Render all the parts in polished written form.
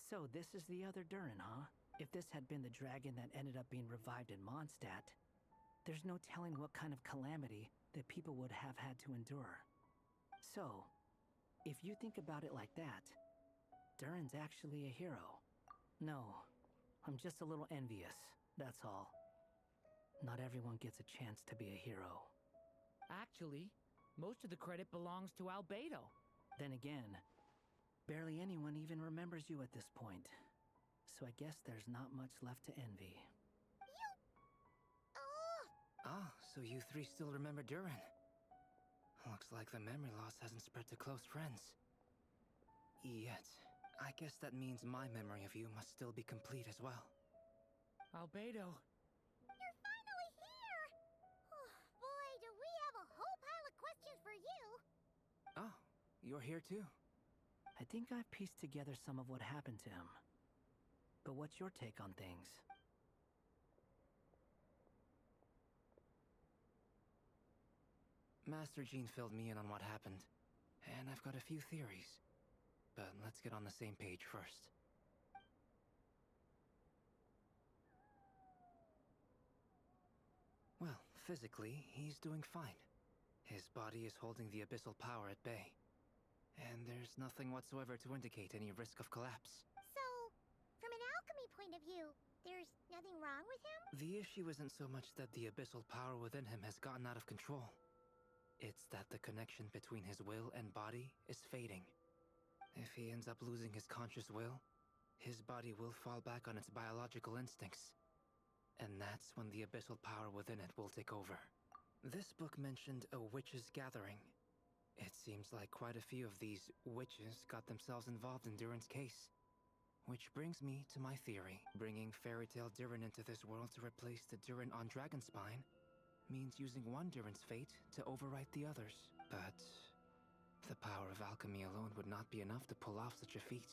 So this is the other Durin, huh? If this had been the dragon that ended up being revived in Mondstadt, there's no telling what kind of calamity that people would have had to endure. So, if you think about it like that, Durin's actually a hero. No, I'm just a little envious, that's all. Not everyone gets a chance to be a hero. Actually, most of the credit belongs to Albedo. Then again, barely anyone even remembers you at this point. So I guess there's not much left to envy. Ah, so you three still remember Durin. Looks like the memory loss hasn't spread to close friends. Yet, I guess that means my memory of you must still be complete as well. Albedo. You're finally here! Oh, boy, do we have a whole pile of questions for you! Oh, you're here too? I think I've pieced together some of what happened to him. But what's your take on things? Master Jean filled me in on what happened, and I've got a few theories. But let's get on the same page first. Well, physically, he's doing fine. His body is holding the abyssal power at bay. And there's nothing whatsoever to indicate any risk of collapse. So, from an alchemy point of view, there's nothing wrong with him? The issue isn't so much that the abyssal power within him has gotten out of control. It's that the connection between his will and body is fading. If he ends up losing his conscious will, his body will fall back on its biological instincts. And that's when the abyssal power within it will take over. This book mentioned a witches' gathering. It seems like quite a few of these witches got themselves involved in Durin's case. Which brings me to my theory. Bringing Fairy Tale Durin into this world to replace the Durin on Dragonspine means using one Durin's fate to overwrite the others. But the power of alchemy alone would not be enough to pull off such a feat.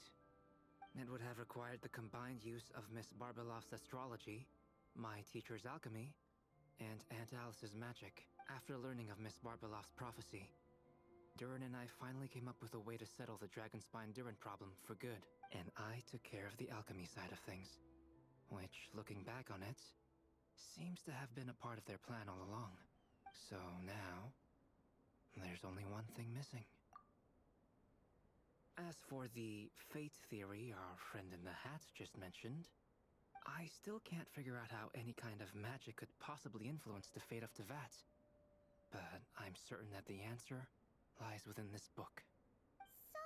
It would have required the combined use of Miss Barbeloff's astrology, my teacher's alchemy, and Aunt Alice's magic. After learning of Miss Barbeloff's prophecy, Durin and I finally came up with a way to settle the Dragonspine Durin problem for good. And I took care of the alchemy side of things, which, looking back on it, seems to have been a part of their plan all along. So now, there's only one thing missing. As for the fate theory our friend in the hat just mentioned, I still can't figure out how any kind of magic could possibly influence the fate of Tevat. But I'm certain that the answer lies within this book. So,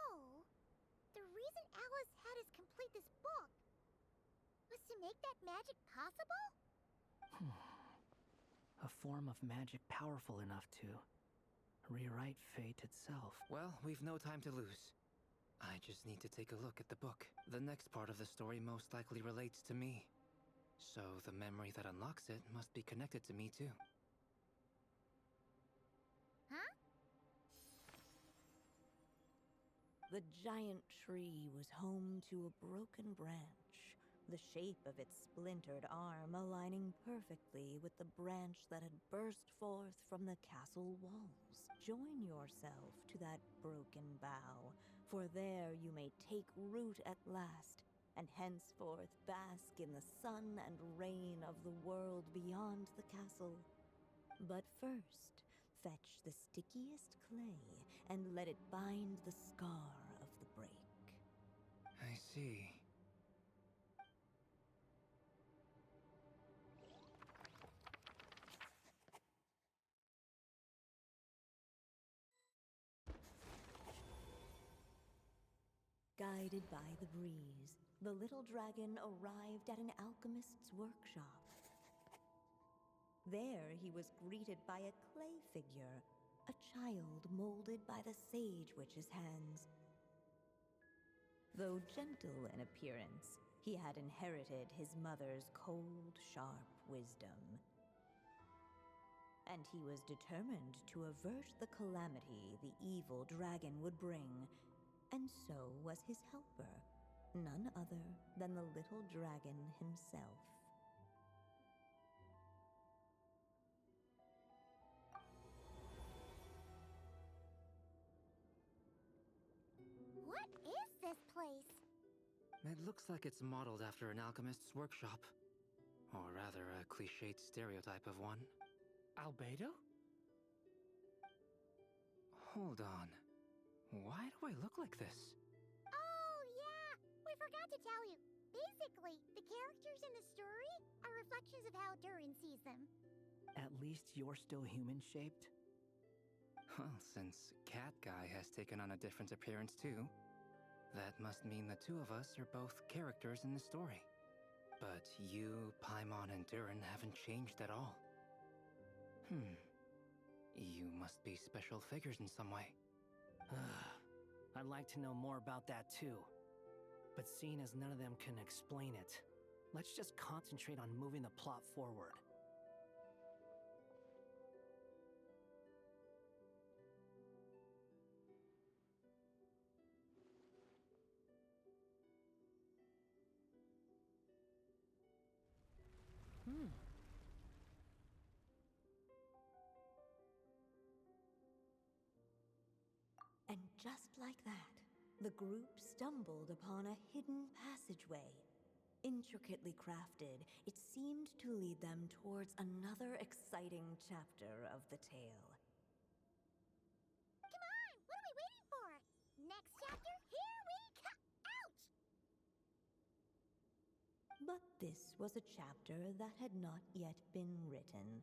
the reason Alice had us complete this book was to make that magic possible? A form of magic powerful enough to rewrite fate itself. Well, we've no time to lose. I just need to take a look at the book. The next part of the story most likely relates to me. So the memory that unlocks it must be connected to me too. Huh? The giant tree was home to a broken branch, the shape of its splintered arm aligning perfectly with the branch that had burst forth from the castle walls. Join yourself to that broken bough, for there you may take root at last, and henceforth bask in the sun and rain of the world beyond the castle. But first, fetch the stickiest clay and let it bind the scar of the break. I see. Guided by the breeze, the little dragon arrived at an alchemist's workshop. There he was greeted by a clay figure, a child molded by the Sage Witch's hands. Though gentle in appearance, he had inherited his mother's cold, sharp wisdom. And he was determined to avert the calamity the evil dragon would bring, and so was his helper, none other than the little dragon himself. What is this place? It looks like it's modeled after an alchemist's workshop. Or rather, a cliched stereotype of one. Albedo? Hold on. Why do I look like this? Oh, yeah! We forgot to tell you. Basically, the characters in the story are reflections of how Durin sees them. At least you're still human-shaped? Well, since Cat Guy has taken on a different appearance too, that must mean the two of us are both characters in the story. But you, Paimon, and Durin haven't changed at all. You must be special figures in some way. I'd like to know more about that too. But seeing as none of them can explain it, let's just concentrate on moving the plot forward. And just like that, the group stumbled upon a hidden passageway. Intricately crafted, it seemed to lead them towards another exciting chapter of the tale. Come on! What are we waiting for? Next chapter, here we come! Ouch! But this was a chapter that had not yet been written.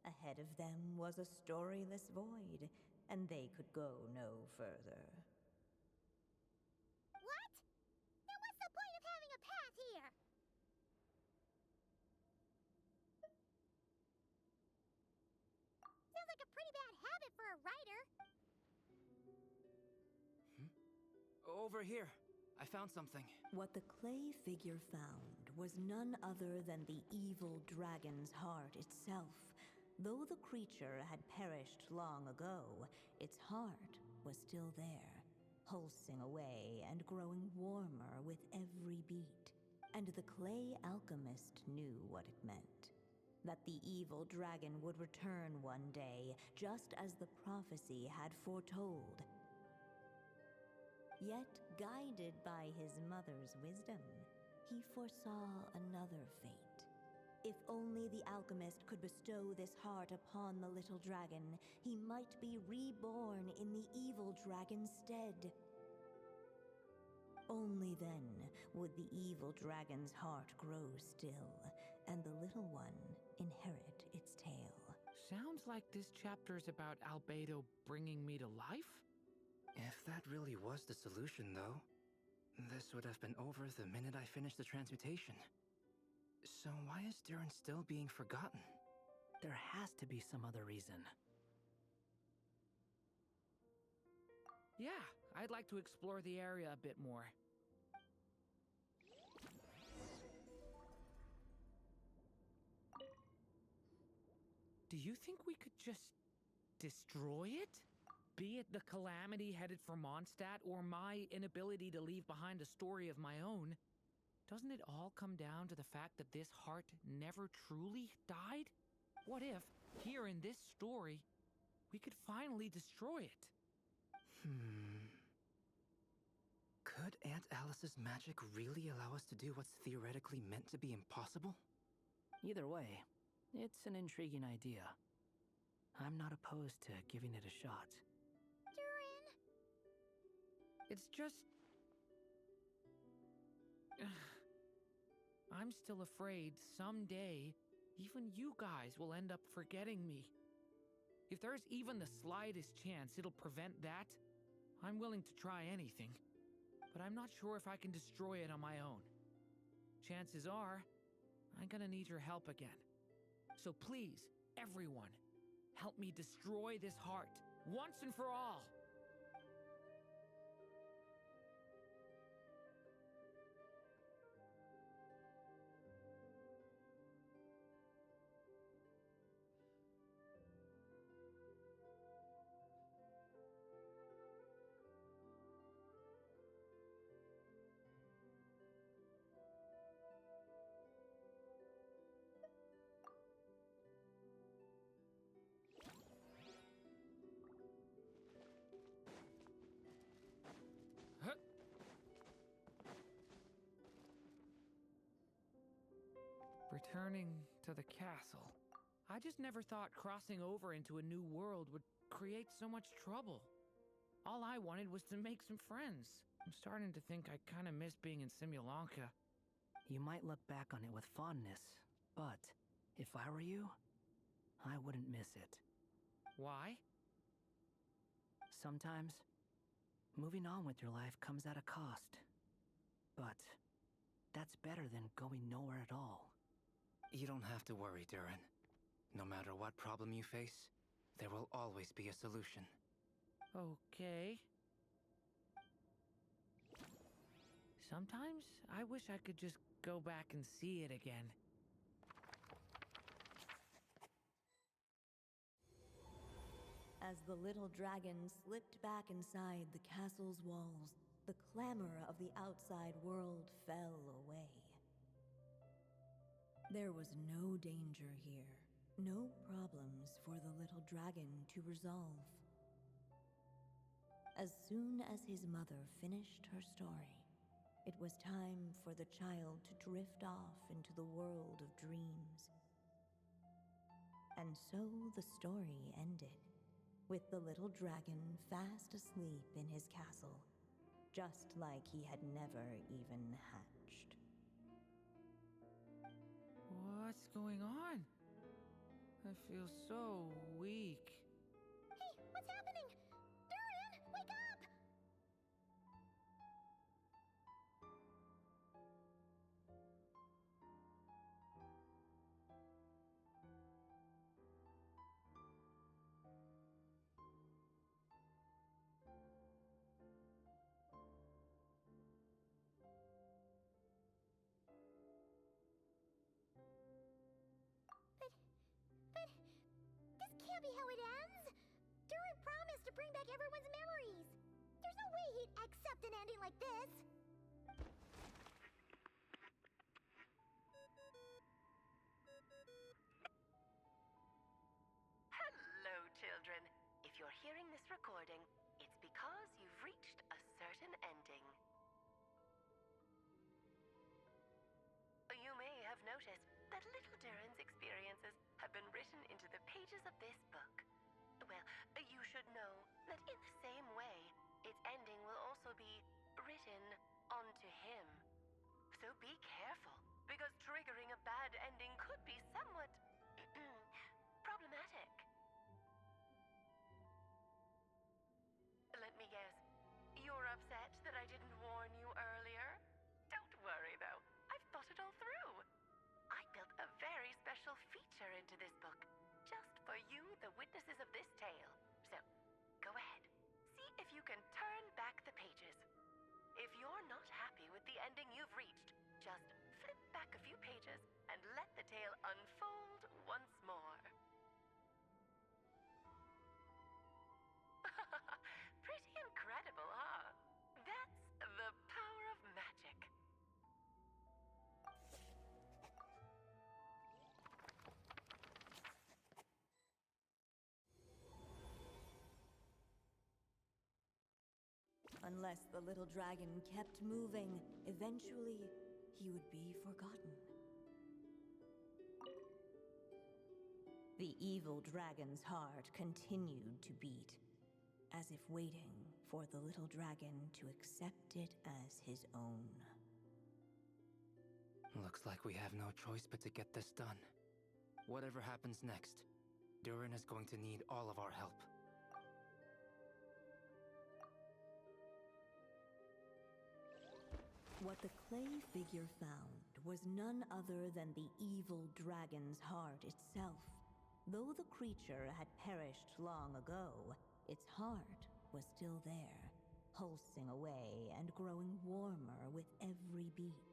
Ahead of them was a storyless void, and they could go no further. What? Then what's the point of having a path here? Sounds like a pretty bad habit for a writer. Over here. I found something. What the clay figure found was none other than the evil dragon's heart itself. Though the creature had perished long ago, its heart was still there, pulsing away and growing warmer with every beat. And the clay alchemist knew what it meant. That the evil dragon would return one day, just as the prophecy had foretold. Yet, guided by his mother's wisdom, he foresaw another fate. If only the alchemist could bestow this heart upon the little dragon, he might be reborn in the evil dragon's stead. Only then would the evil dragon's heart grow still, and the little one inherit its tale. Sounds like this chapter's about Albedo bringing me to life? If that really was the solution, though, this would have been over the minute I finished the transmutation. So why is Durin still being forgotten? There has to be some other reason. Yeah, I'd like to explore the area a bit more. Do you think we could just destroy it? Be it the calamity headed for Mondstadt or my inability to leave behind a story of my own, doesn't it all come down to the fact that this heart never truly died? What if, here in this story, we could finally destroy it? Could Aunt Alice's magic really allow us to do what's theoretically meant to be impossible? Either way, it's an intriguing idea. I'm not opposed to giving it a shot. Durin! It's just... I'm still afraid someday, even you guys will end up forgetting me. If there's even the slightest chance it'll prevent that, I'm willing to try anything. But I'm not sure if I can destroy it on my own. Chances are, I'm gonna need your help again. So please, everyone, help me destroy this heart, once and for all! returning to the castle. I just never thought crossing over into a new world would create so much trouble. All I wanted was to make some friends. I'm starting to think I kind of miss being in Simulanka. You might look back on it with fondness, but if I were you, I wouldn't miss it. Why? Sometimes, moving on with your life comes at a cost. But that's better than going nowhere at all. You don't have to worry, Durin. No matter what problem you face, there will always be a solution. Okay. Sometimes I wish I could just go back and see it again. As the little dragon slipped back inside the castle's walls, the clamor of the outside world fell away. There was no danger here, no problems for the little dragon to resolve. As soon as his mother finished her story, it was time for the child to drift off into the world of dreams. And so the story ended, with the little dragon fast asleep in his castle, just like he had never even hatched. What's going on? I feel so weak. Hey, what's happening? Durin, wake up! But this can't be how it ends. Durin promised to bring back everyone's memories. There's no way he'd accept an ending like this. Hello, children. If you're hearing this recording, it's because you've reached a certain ending. You may have noticed that little Durin's experiences have been written into the pages of this book. Well, you should know that in the same way, its ending will also be written onto him. So be careful, because triggering a bad ending could be somewhat problematic. Let me guess, you're upset that I didn't warn you earlier? Don't worry, though. I've thought it all through. I built a very special feature into this book, just for you, the witnesses of this tale. So, go ahead. See if you can turn back the pages. If you're not happy with the ending you've reached, just flip back a few pages and let the tale unfold once more. Pretty incredible, huh? That's the power of magic. Unless the little dragon kept moving, eventually he would be forgotten. The evil dragon's heart continued to beat, as if waiting for the little dragon to accept it as his own. Looks like we have no choice but to get this done. Whatever happens next, Durin is going to need all of our help. What the clay figure found was none other than the evil dragon's heart itself. Though the creature had perished long ago, its heart was still there, pulsing away and growing warmer with every beat.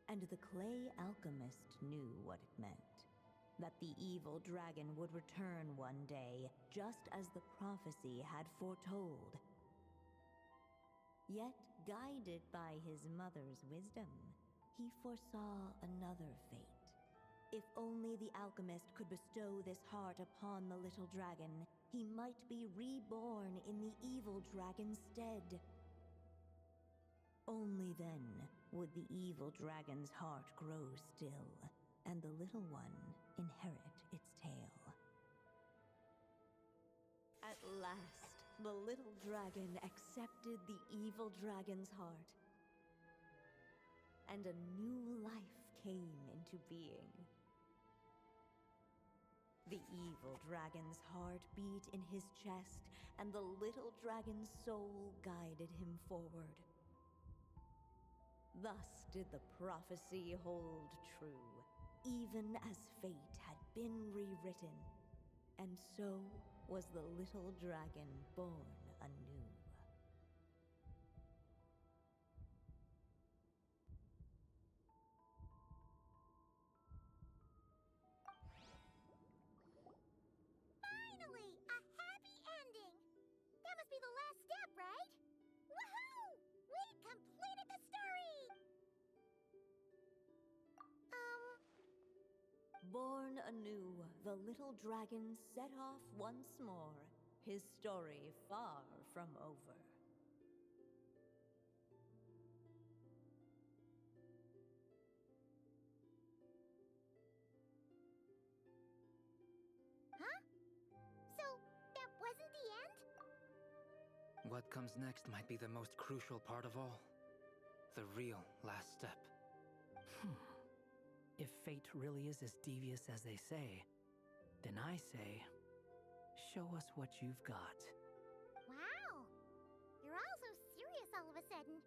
And the clay alchemist knew what it meant. That the evil dragon would return one day, just as the prophecy had foretold. Yet, guided by his mother's wisdom, he foresaw another fate. If only the alchemist could bestow this heart upon the little dragon, he might be reborn in the evil dragon's stead. Only then would the evil dragon's heart grow still, and the little one inherit its tale. At last, the little dragon accepted the evil dragon's heart, and a new life came into being. The evil dragon's heart beat in his chest, and the little dragon's soul guided him forward. Thus did the prophecy hold true, even as fate had been rewritten, and so was the little dragon born anew. Finally! A happy ending! That must be the last step, right? Woohoo! We completed the story! Born anew, the little dragon set off once more, his story far from over. Huh? So, that wasn't the end? What comes next might be the most crucial part of all. The real last step. If fate really is as devious as they say, then I say, show us what you've got. Wow! You're all so serious all of a sudden.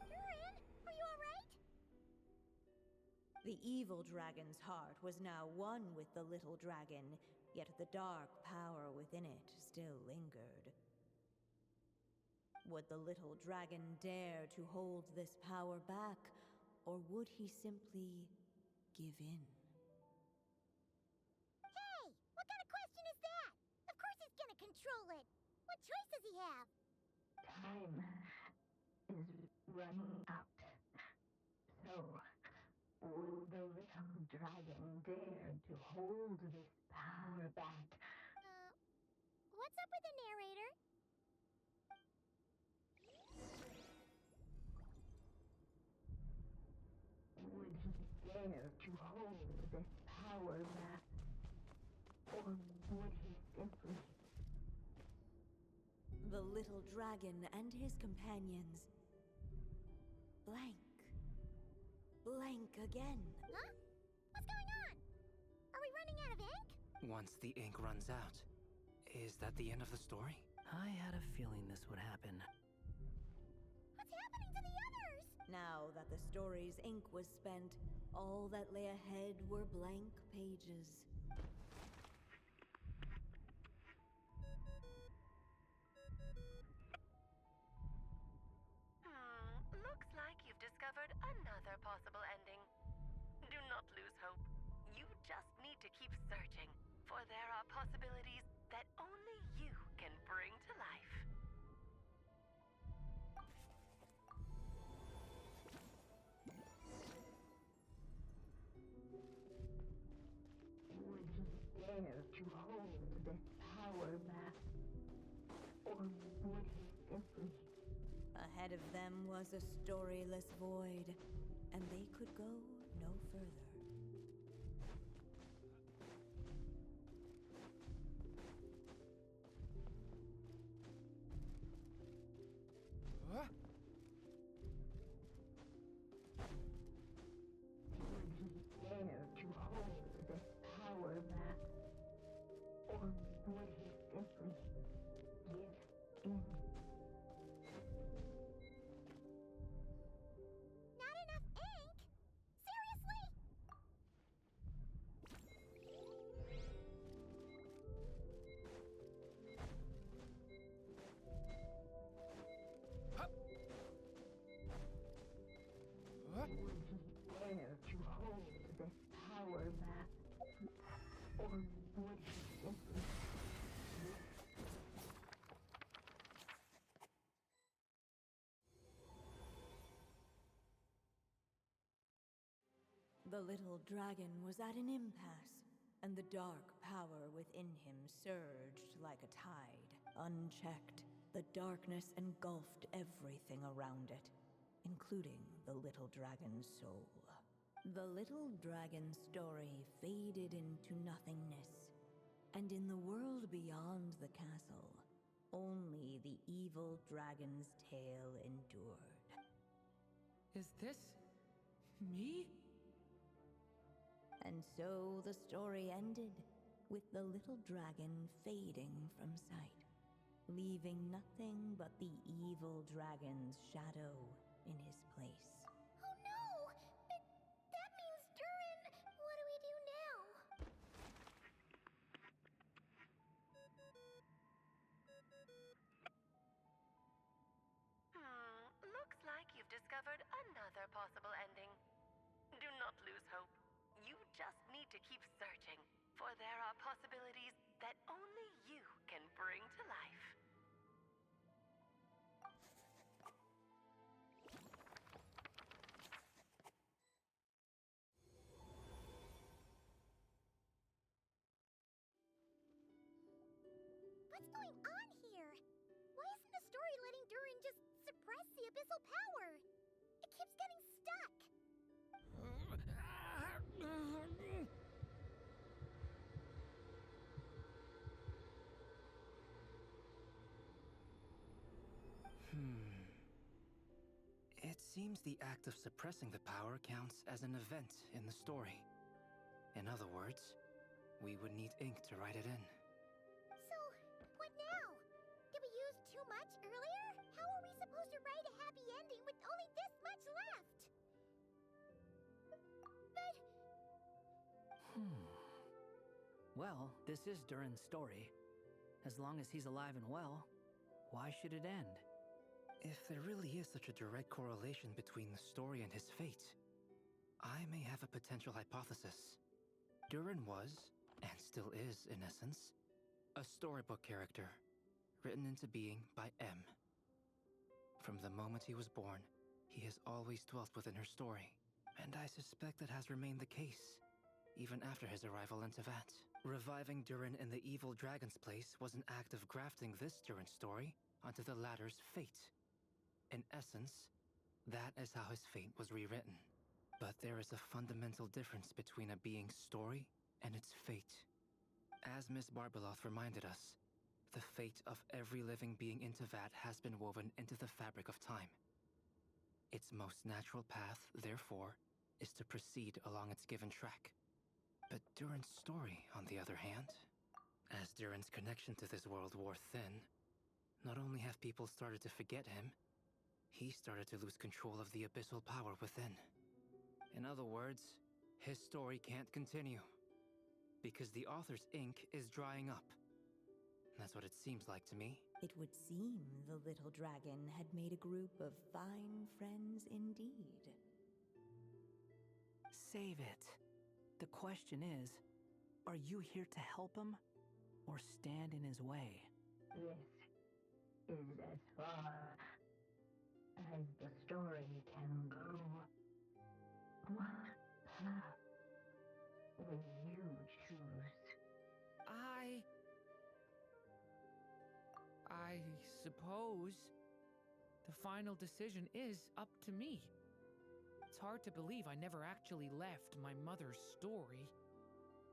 Durin, are you alright? The evil dragon's heart was now one with the little dragon, yet the dark power within it still lingered. Would the little dragon dare to hold this power back, or would he simply give in? Hey! What kind of question is that? Of course he's gonna control it! What choice does he have? Time is running out. So, will the little dragon dare to hold this power back? What's up with the narrator? Would he dare to hold this power back? Or would he simply... The little dragon and his companions blank. Blank again. Huh? What's going on? Are we running out of ink? Once the ink runs out, is that the end of the story? I had a feeling this would happen. What's happening to the others? Now that the story's ink was spent, all that lay ahead were blank pages. Looks like you've discovered another possible ending. Do not lose hope. You just need to keep searching, for there are possibilities that only you can bring to life. Would he dare to hold this power back? Or would he simply... Ahead of them was a storyless void, and they could go no further. Would he dare to hold this power back? Or would he simply give in? Not enough ink? Seriously? Would he dare to hold this power back? Or would he simply... The little dragon was at an impasse. and the dark power within him surged like a tide. Unchecked, the darkness engulfed everything around it, including the little dragon's soul. The little dragon's story faded into nothingness, and in the world beyond the castle, only the evil dragon's tale endured. Is this me? And so the story ended, with the little dragon fading from sight, leaving nothing but the evil dragon's shadow in his place. Oh no! That means Durin! What do we do now? Looks like you've discovered another possible ending. Do not lose hope. You just need to keep searching, for there are possibilities that only you can bring to life. What's going on here? Why isn't the story letting Durin just suppress the abyssal power? It keeps getting stuck. It seems the act of suppressing the power counts as an event in the story. In other words, we would need ink to write it in. So, what now? Did we use too much earlier? How are we supposed to write a happy ending with only this much left? But... Well, this is Durin's story. As long as he's alive and well, why should it end? If there really is such a direct correlation between the story and his fate, I may have a potential hypothesis. Durin was, and still is in essence, a storybook character, written into being by M. From the moment he was born, he has always dwelt within her story, and I suspect that has remained the case, even after his arrival in Tevat. Reviving Durin in the evil dragon's place was an act of grafting this Durin story onto the latter's fate. In essence, that is how his fate was rewritten. But there is a fundamental difference between a being's story and its fate. As Miss Barbeloth reminded us, the fate of every living being in Tevat has been woven into the fabric of time. Its most natural path, therefore, is to proceed along its given track. But Durin's story, on the other hand, as Durin's connection to this world wore thin, not only have people started to forget him, he started to lose control of the abyssal power within. In other words, his story can't continue, because the author's ink is drying up. That's what it seems like to me. It would seem the little dragon had made a group of fine friends indeed. Save it. The question is, are you here to help him, or stand in his way? This is as far as the story can go. What path will you choose? I suppose the final decision is up to me. It's hard to believe I never actually left my mother's story.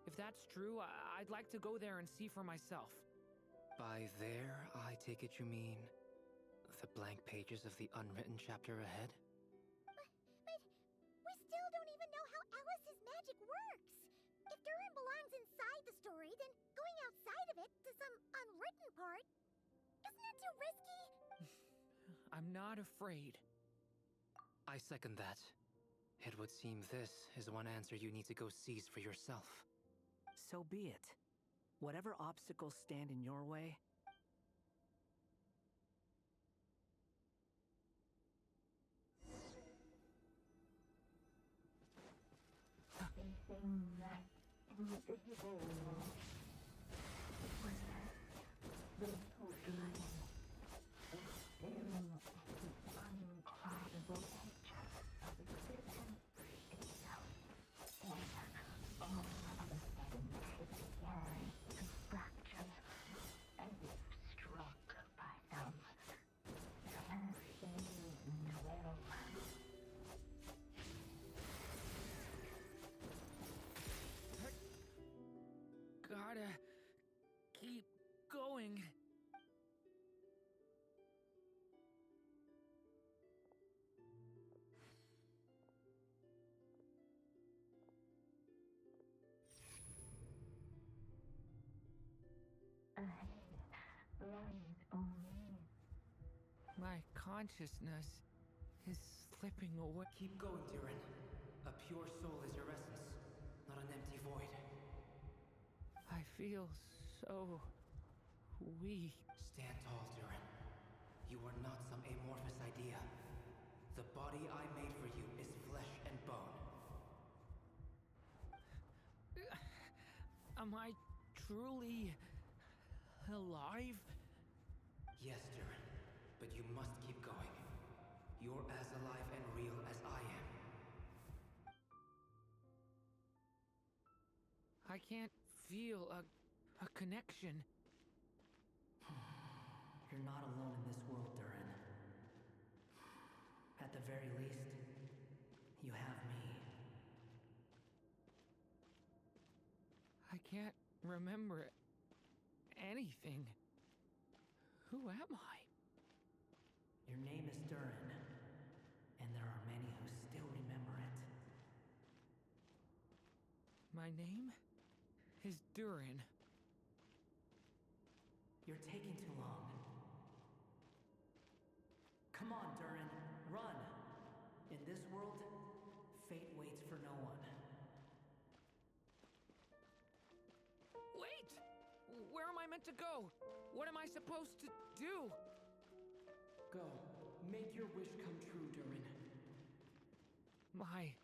If that's true, I'd like to go there and see for myself. By there, I take it you mean the blank pages of the unwritten chapter ahead? But we still don't even know how Alice's magic works. If Durin belongs inside the story, then going outside of it to some unwritten part, isn't that too risky? I'm not afraid. I second that. It would seem this is one answer you need to go seize for yourself. So be it. Whatever obstacles stand in your way, Facing that invisible wall was the little dragon, staring at the uncrossable edge of existence itself. And all of a sudden, My consciousness is slipping away. Keep going, Durin. A pure soul is your essence, not an empty void. I feel so weak. Stand tall, Durin. You are not some amorphous idea. The body I made for you is flesh and bone. Am I truly alive? Yes, Durin, but you must keep going. You're as alive and real as I am. I can't feel a connection. You're not alone in this world, Durin. At the very least, you have me. I can't remember anything. Who am I? Your name is Durin, and there are many who still remember it. My name is Durin. You're taking too long. Come on, Durin, run! In this world, fate waits for no one. Wait! Where am I meant to go? What am I supposed to do? Go. Make your wish come true, Durin. My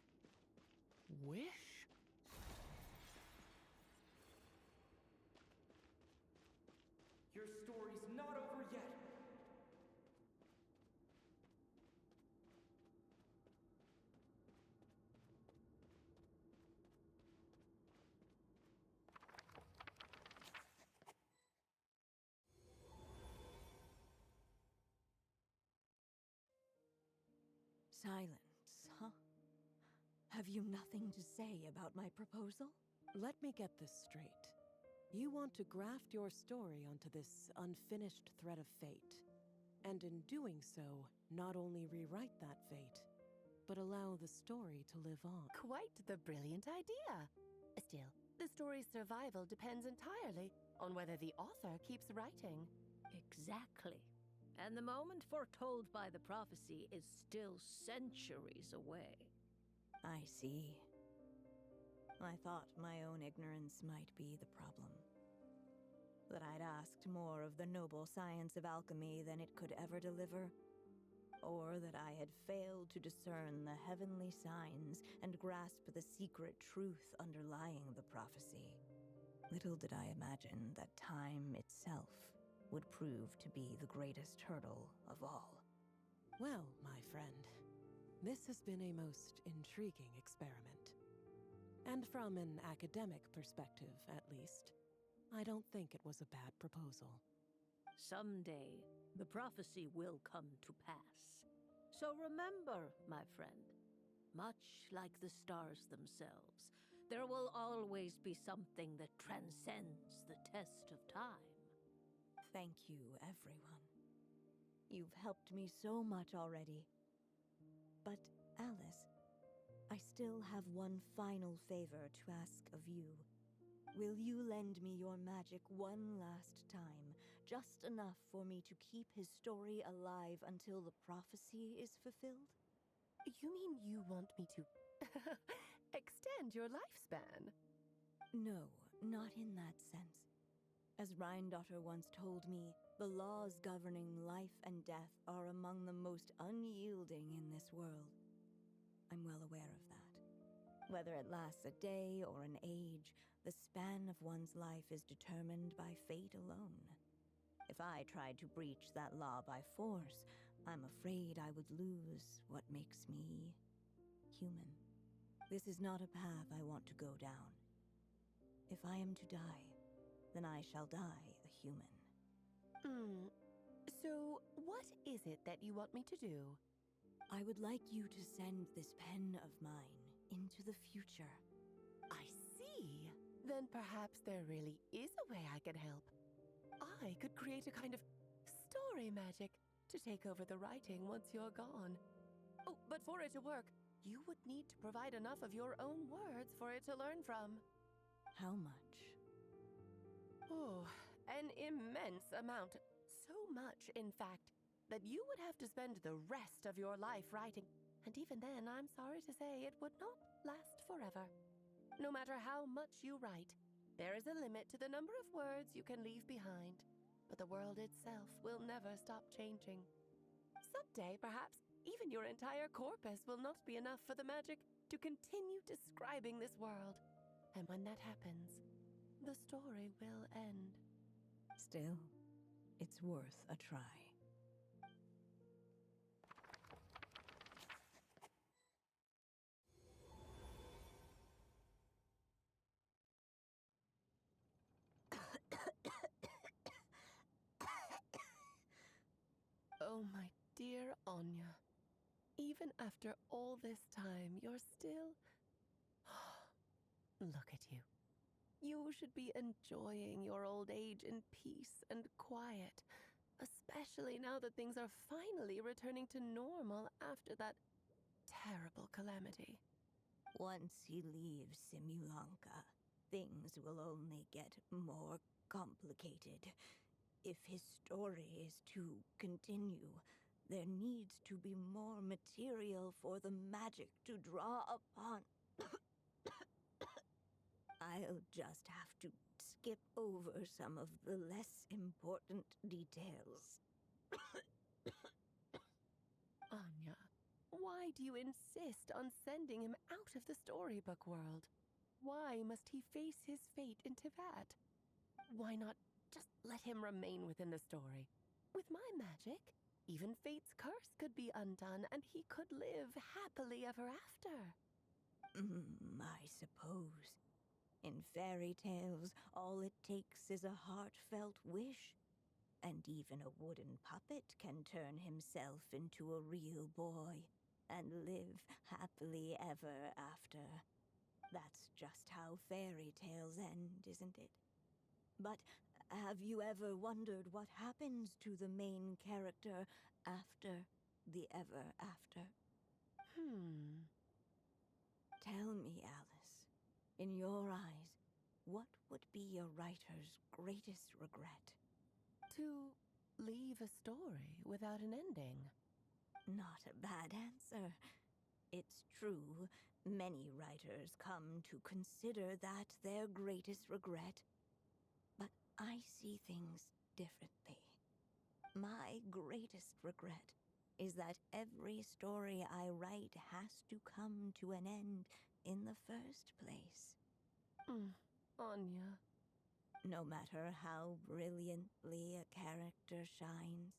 wish? Your story's not over yet. Silence, huh? Have you nothing to say about my proposal? Let me get this straight. You want to graft your story onto this unfinished thread of fate, and in doing so, not only rewrite that fate, but allow the story to live on. Quite the brilliant idea. Still, the story's survival depends entirely on whether the author keeps writing. Exactly. And the moment foretold by the prophecy is still centuries away. I see. I thought my own ignorance might be the problem. That I'd asked more of the noble science of alchemy than it could ever deliver. Or that I had failed to discern the heavenly signs and grasp the secret truth underlying the prophecy. Little did I imagine that time itself would prove to be the greatest hurdle of all. Well, my friend, this has been a most intriguing experiment. And from an academic perspective, at least, I don't think it was a bad proposal. Someday, the prophecy will come to pass. So remember, my friend, much like the stars themselves, there will always be something that transcends the test of time. Thank you, everyone. You've helped me so much already. But, Alice, I still have one final favor to ask of you. Will you lend me your magic one last time, just enough for me to keep his story alive until the prophecy is fulfilled? You mean you want me to extend your lifespan? No, not in that sense. As Rhindaughter once told me, the laws governing life and death are among the most unyielding in this world. I'm well aware of that. Whether it lasts a day or an age, the span of one's life is determined by fate alone. If I tried to breach that law by force, I'm afraid I would lose what makes me human. This is not a path I want to go down. If I am to die, then I shall die a human. So, what is it that you want me to do? I would like you to send this pen of mine into the future. I see. Then perhaps there really is a way I can help. I could create a kind of story magic to take over the writing once you're gone. Oh, but for it to work, you would need to provide enough of your own words for it to learn from. How much? Oh, an immense amount. So much, in fact, that you would have to spend the rest of your life writing, and even then, I'm sorry to say, it would not last forever. No matter how much you write, there is a limit to the number of words you can leave behind, but the world itself will never stop changing. Someday, perhaps, even your entire corpus will not be enough for the magic to continue describing this world. And when that happens, the story will end. Still, it's worth a try. Oh, my dear Anya. Even after all this time, you're still... Look at you. You should be enjoying your old age in peace and quiet, especially now that things are finally returning to normal after that terrible calamity. Once he leaves Simulanka, things will only get more complicated. If his story is to continue, there needs to be more material for the magic to draw upon. I'll just have to skip over some of the less important details. Anya, why do you insist on sending him out of the storybook world? Why must he face his fate into that? Why not just let him remain within the story? With my magic, even fate's curse could be undone and he could live happily ever after. I suppose. In fairy tales, all it takes is a heartfelt wish. And even a wooden puppet can turn himself into a real boy and live happily ever after. That's just how fairy tales end, isn't it? But have you ever wondered what happens to the main character after the ever after? Tell me, Alice, in your eyes, what would be a writer's greatest regret? To leave a story without an ending. Not a bad answer. It's true, many writers come to consider that their greatest regret. But I see things differently. My greatest regret is that every story I write has to come to an end in the first place. Anya. No matter how brilliantly a character shines,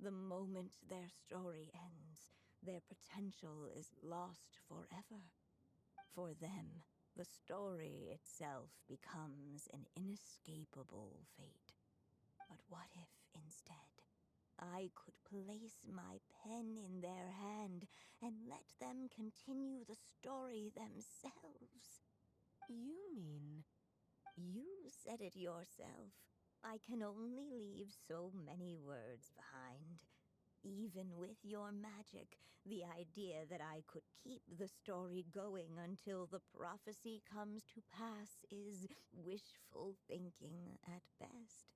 the moment their story ends, their potential is lost forever. For them, the story itself becomes an inescapable fate. But what if, instead, I could place my pen in their hand and let them continue the story themselves? You mean... You said it yourself. I can only leave so many words behind. Even with your magic, the idea that I could keep the story going until the prophecy comes to pass is wishful thinking at best.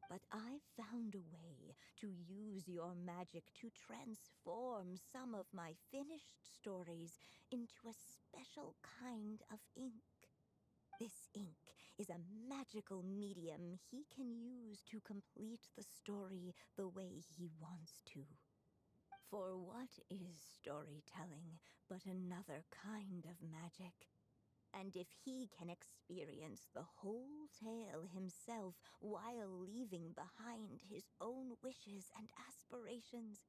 But I've found a way to use your magic to transform some of my finished stories into a special kind of ink. This ink is a magical medium he can use to complete the story the way he wants to. For what is storytelling but another kind of magic? And if he can experience the whole tale himself while leaving behind his own wishes and aspirations,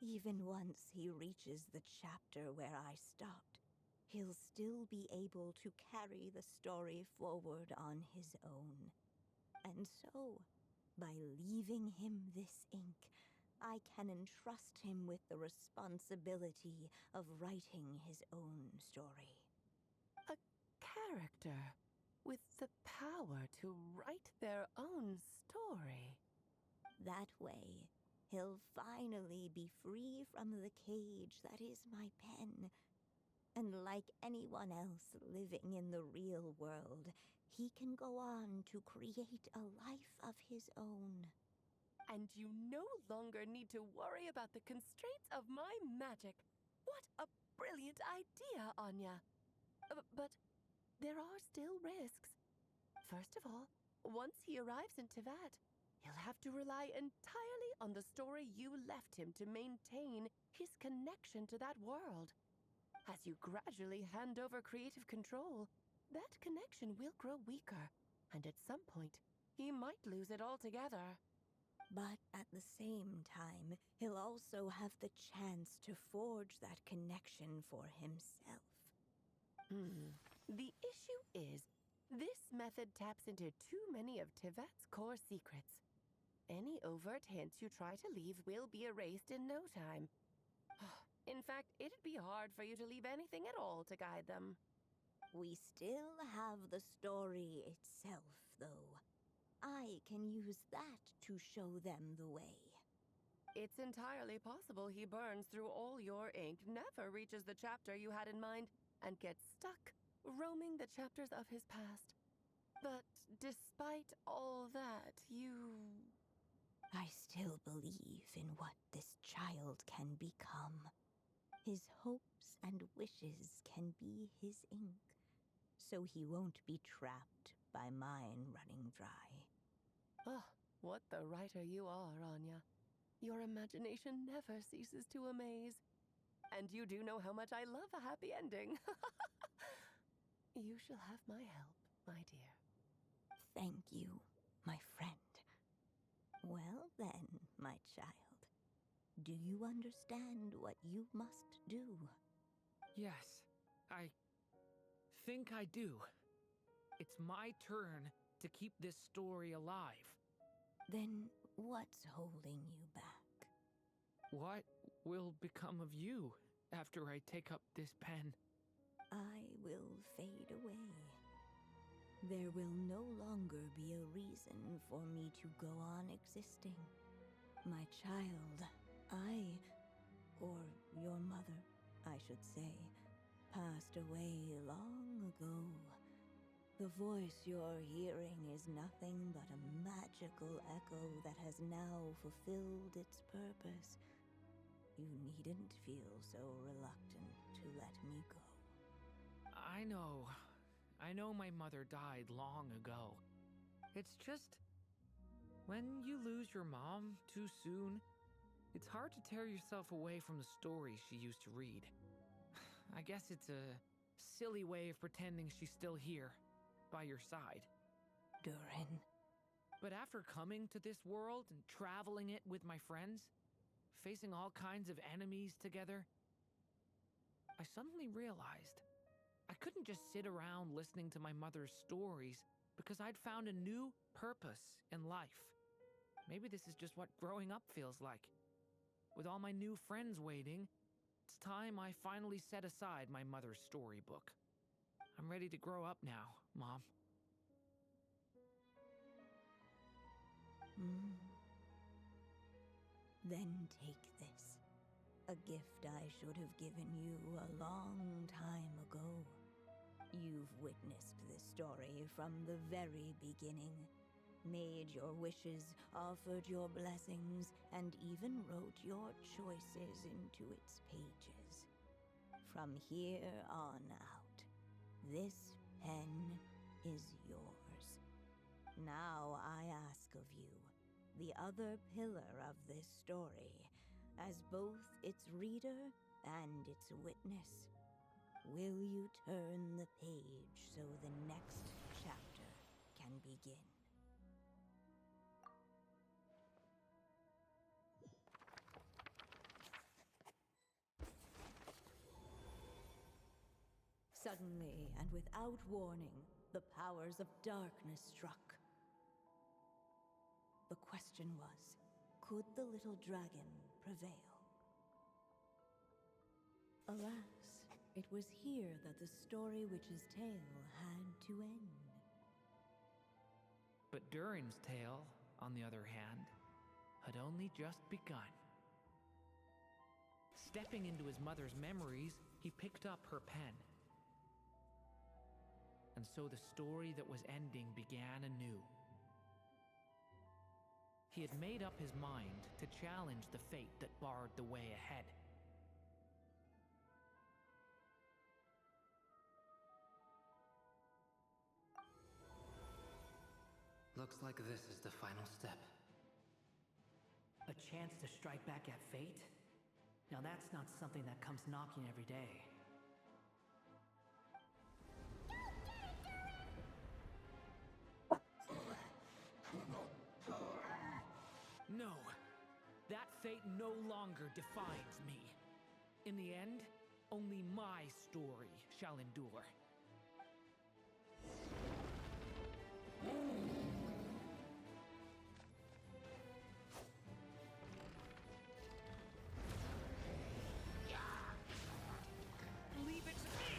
even once he reaches the chapter where I stopped, he'll still be able to carry the story forward on his own. And so, by leaving him this ink, I can entrust him with the responsibility of writing his own story. A character with the power to write their own story. That way, he'll finally be free from the cage that is my pen. And like anyone else living in the real world, he can go on to create a life of his own. And you no longer need to worry about the constraints of my magic. What a brilliant idea, Anya. But there are still risks. First of all, once he arrives in Tivat, he'll have to rely entirely on the story you left him to maintain his connection to that world. As you gradually hand over creative control, that connection will grow weaker, and at some point, he might lose it altogether. But at the same time, he'll also have the chance to forge that connection for himself. The issue is, this method taps into too many of Tivat's core secrets. Any overt hints you try to leave will be erased in no time. In fact, it'd be hard for you to leave anything at all to guide them. We still have the story itself, though. I can use that to show them the way. It's entirely possible he burns through all your ink, never reaches the chapter you had in mind, and gets stuck, roaming the chapters of his past. But despite all that, I still believe in what this child can become. His hopes and wishes can be his ink, so he won't be trapped by mine running dry. Oh, what the writer you are, Anya. Your imagination never ceases to amaze. And you do know how much I love a happy ending. You shall have my help, my dear. Thank you, my friend. Well then, my child, do you understand what you must do? Yes, I think I do. It's my turn to keep this story alive. Then what's holding you back? What will become of you after I take up this pen? I will fade away. There will no longer be a reason for me to go on existing. My child, or your mother, I should say, passed away long ago. The voice you're hearing is nothing but a magical echo that has now fulfilled its purpose. You needn't feel so reluctant to let me go. I know my mother died long ago. It's just, when you lose your mom too soon, it's hard to tear yourself away from the stories she used to read. I guess it's a silly way of pretending she's still here, by your side. Durin. But after coming to this world and traveling it with my friends, facing all kinds of enemies together, I suddenly realized I couldn't just sit around listening to my mother's stories because I'd found a new purpose in life. Maybe this is just what growing up feels like. With all my new friends waiting, it's time I finally set aside my mother's storybook. I'm ready to grow up now, Mom. Then take this. A gift I should have given you a long time ago. You've witnessed this story from the very beginning. Made your wishes, offered your blessings, and even wrote your choices into its pages. From here on out, this pen is yours. Now I ask of you, the other pillar of this story, as both its reader and its witness, will you turn the page so the next chapter can begin? Suddenly, and without warning, the powers of darkness struck. The question was, could the little dragon prevail? Alas, it was here that the story witch's tale had to end. But Durin's tale, on the other hand, had only just begun. Stepping into his mother's memories, he picked up her pen. And so the story that was ending began anew. He had made up his mind to challenge the fate that barred the way ahead. Looks like this is the final step. A chance to strike back at fate? Now that's not something that comes knocking every day. No, that fate no longer defines me. In the end, only my story shall endure. Leave it to me!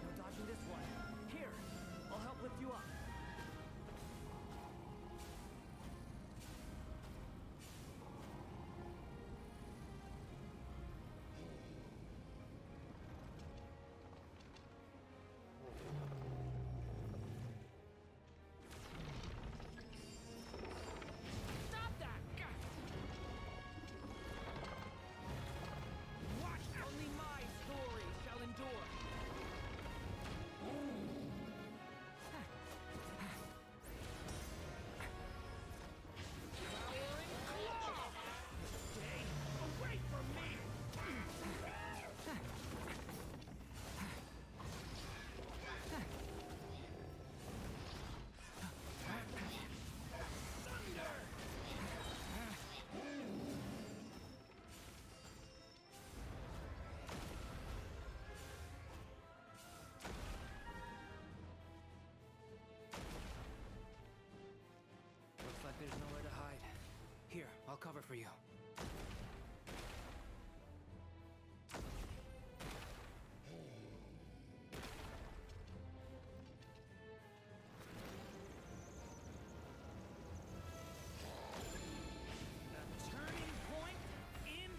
No dodging this one. Here, I'll help lift you up. Stop that! Watch! Only my story shall endure. Devouring claw! Stay away from me! Thunder! Looks like there's nowhere to hide. Here, I'll cover for you. A turning point in.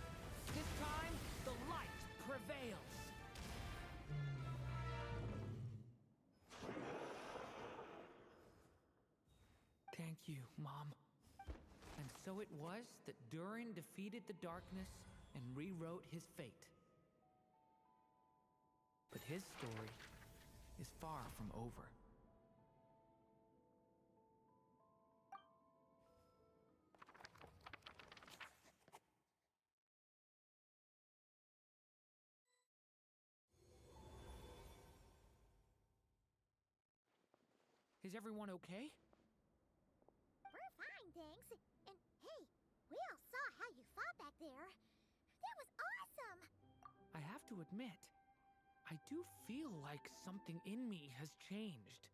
This time, the light prevails. Thank you, Mom. And so it was that Durin defeated the darkness and rewrote his fate. But his story is far from over. Is everyone okay? We're fine, thanks. And hey, we all saw how you fought back there. That was awesome! I have to admit, I do feel like something in me has changed.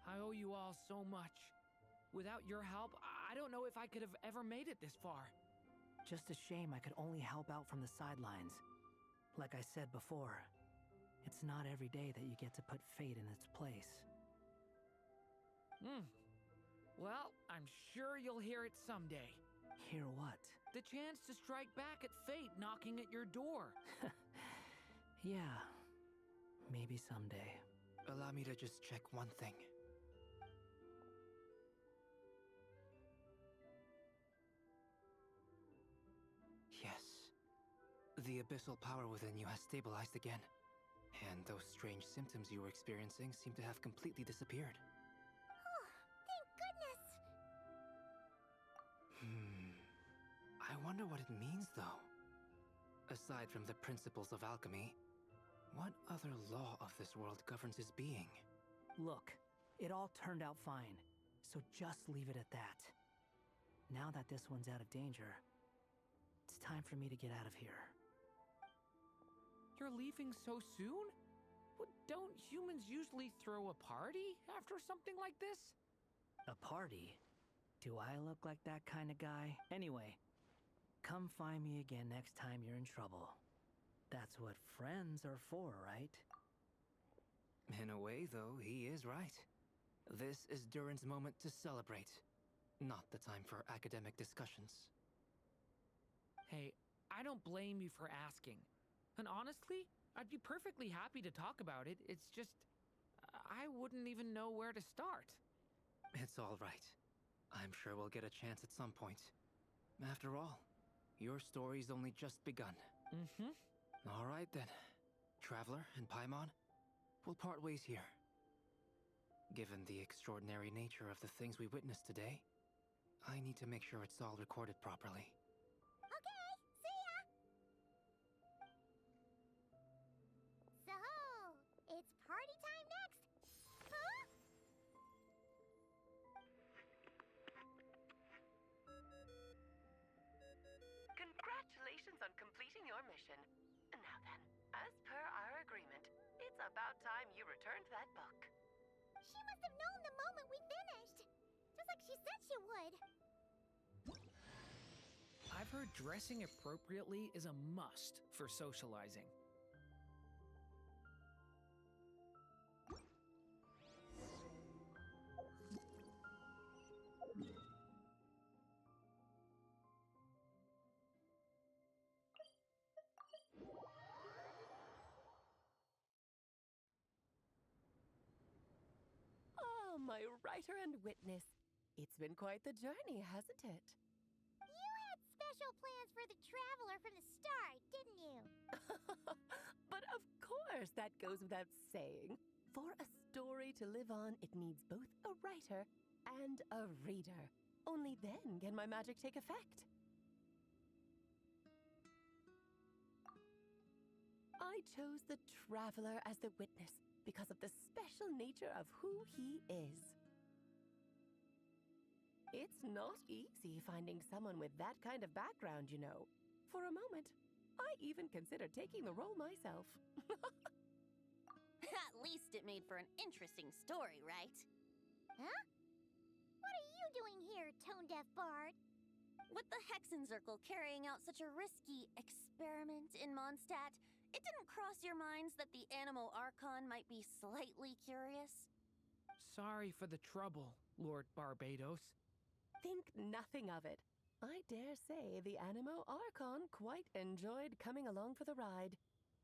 I owe you all so much. Without your help, I don't know if I could have ever made it this far. Just a shame I could only help out from the sidelines. Like I said before, it's not every day that you get to put fate in its place. Well, I'm sure you'll hear it someday. Hear what? The chance to strike back at fate knocking at your door. Yeah, maybe someday. Allow me to just check one thing. Yes. The abyssal power within you has stabilized again. And those strange symptoms you were experiencing seem to have completely disappeared. Oh, thank goodness! I wonder what it means, though. Aside from the principles of alchemy, what other law of this world governs his being? Look, it all turned out fine, so just leave it at that. Now that this one's out of danger, it's time for me to get out of here. You're leaving so soon? Don't humans usually throw a party after something like this? A party? Do I look like that kind of guy? Anyway, come find me again next time you're in trouble. That's what friends are for, right? In a way, though, he is right. This is Durin's moment to celebrate, not the time for academic discussions. Hey, I don't blame you for asking. And honestly, I'd be perfectly happy to talk about it. It's just, I wouldn't even know where to start. It's all right. I'm sure we'll get a chance at some point. After all, your story's only just begun. Mm-hmm. All right then. Traveler and Paimon, we'll part ways here. Given the extraordinary nature of the things we witnessed today, I need to make sure it's all recorded properly. Okay, see ya! So, it's party time next! Huh? Congratulations on completing your mission. Now then, as per our agreement, it's about time you returned that book. She must have known the moment we finished! Just like she said she would! I've heard dressing appropriately is a must for socializing. Oh, my writer and witness. It's been quite the journey, hasn't it? You had special plans for the traveler from the start, didn't you? But of course, that goes without saying. For a story to live on, it needs both a writer and a reader. Only then can my magic take effect. I chose the traveler as the witness because of the special nature of who he is. It's not easy finding someone with that kind of background, you know. For a moment, I even considered taking the role myself. At least it made for an interesting story, right? Huh? What are you doing here, tone-deaf bard? With the Hexenzirkel carrying out such a risky experiment in Mondstadt, it didn't cross your minds that the Animo Archon might be slightly curious? Sorry for the trouble, Lord Barbados. Think nothing of it. I dare say the Animo Archon quite enjoyed coming along for the ride.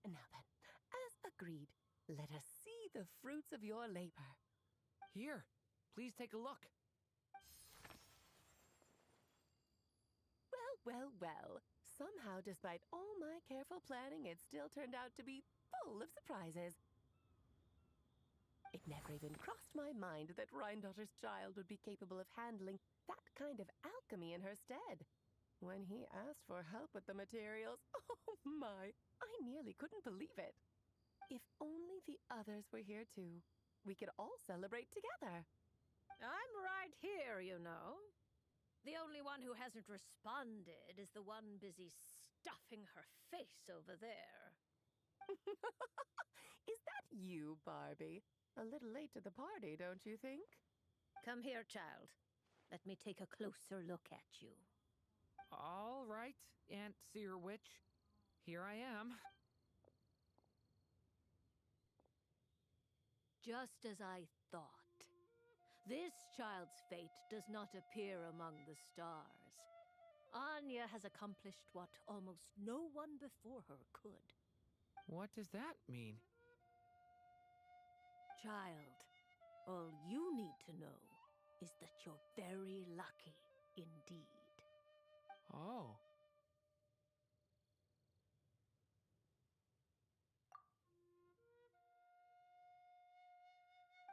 And now then, as agreed, let us see the fruits of your labor. Here, please take a look. Well. Somehow, despite all my careful planning, it still turned out to be full of surprises. It never even crossed my mind that Rhindotter's child would be capable of handling that kind of alchemy in her stead. When he asked for help with the materials, oh my, I nearly couldn't believe it. If only the others were here too, we could all celebrate together. I'm right here, you know. The only one who hasn't responded is the one busy stuffing her face over there. Is that you, Barbie? A little late to the party, don't you think? Come here, child. Let me take a closer look at you. All right, Aunt Seer Witch. Here I am. Just as I thought. This child's fate does not appear among the stars. Anya has accomplished what almost no one before her could. What does that mean? Child, all you need to know is that you're very lucky indeed. Oh.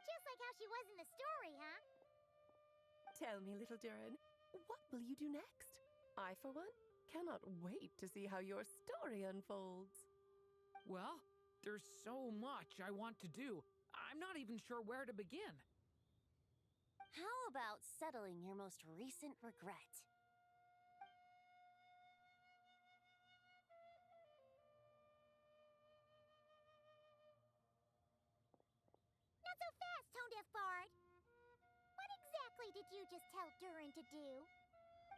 Just like how she was in the story, huh? Tell me, little Durin, what will you do next? I, for one, cannot wait to see how your story unfolds. Well, there's so much I want to do. I'm not even sure where to begin. How about settling your most recent regret? Not so fast, tone-deaf bard! What exactly did you just tell Durin to do?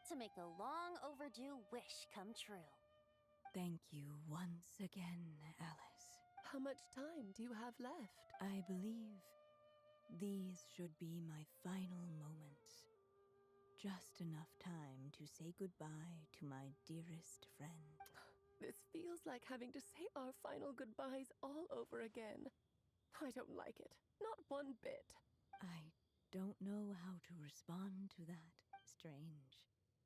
To make a long overdue wish come true. Thank you once again, Alice. How much time do you have left? I believe these should be my final moments. Just enough time to say goodbye to my dearest friend. This feels like having to say our final goodbyes all over again. I don't like it. Not one bit. I don't know how to respond to that. Strange.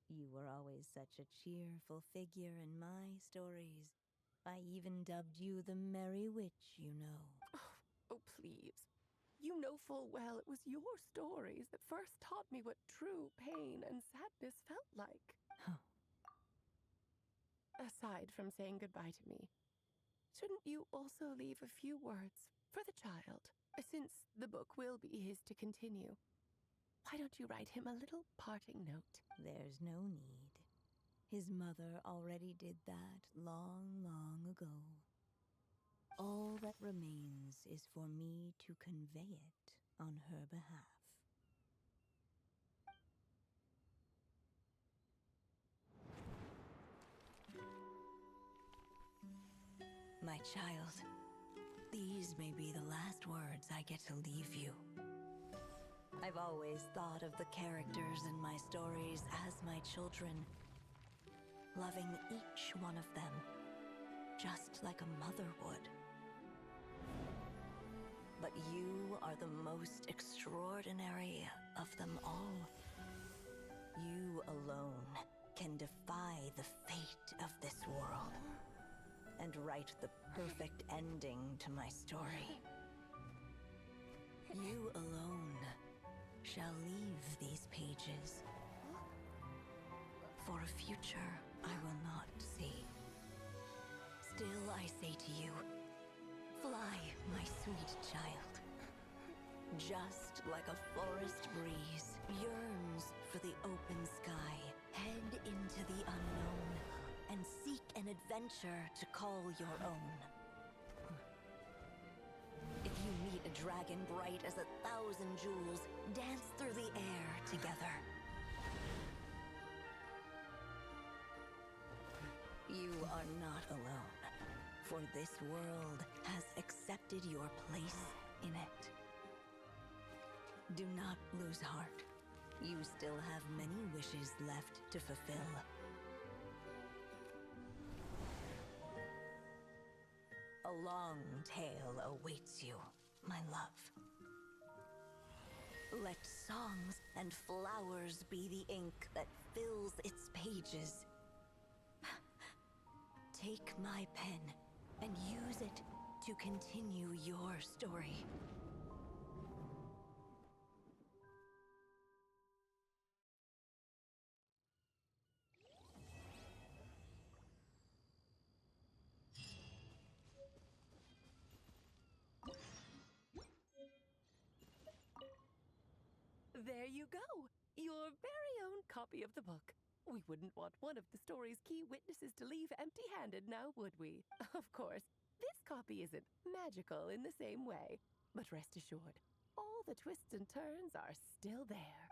You were always such a cheerful figure in my stories. I even dubbed you the Merry Witch, you know. Oh, please. You know full well it was your stories that first taught me what true pain and sadness felt like. Huh. Aside from saying goodbye to me, shouldn't you also leave a few words for the child? Since the book will be his to continue, why don't you write him a little parting note? There's no need. His mother already did that long, long ago. All that remains is for me to convey it on her behalf. My child, these may be the last words I get to leave you. I've always thought of the characters in my stories as my children, loving each one of them, just like a mother would. But you are the most extraordinary of them all. You alone can defy the fate of this world and write the perfect ending to my story. You alone shall leave these pages for a future I will not see. Still I say to you, fly, my sweet child. Just like a forest breeze yearns for the open sky, head into the unknown and seek an adventure to call your own. If you meet a dragon bright as 1,000 jewels, dance through the air together. You are not alone, for this world has accepted your place in it. Do not lose heart. You still have many wishes left to fulfill. A long tale awaits you, my love. Let songs and flowers be the ink that fills its pages. Take my pen and use it to continue your story. There you go! Your very own copy of the book. We wouldn't want one of the story's key witnesses to leave empty-handed now, would we? Of course, this copy isn't magical in the same way. But rest assured, all the twists and turns are still there.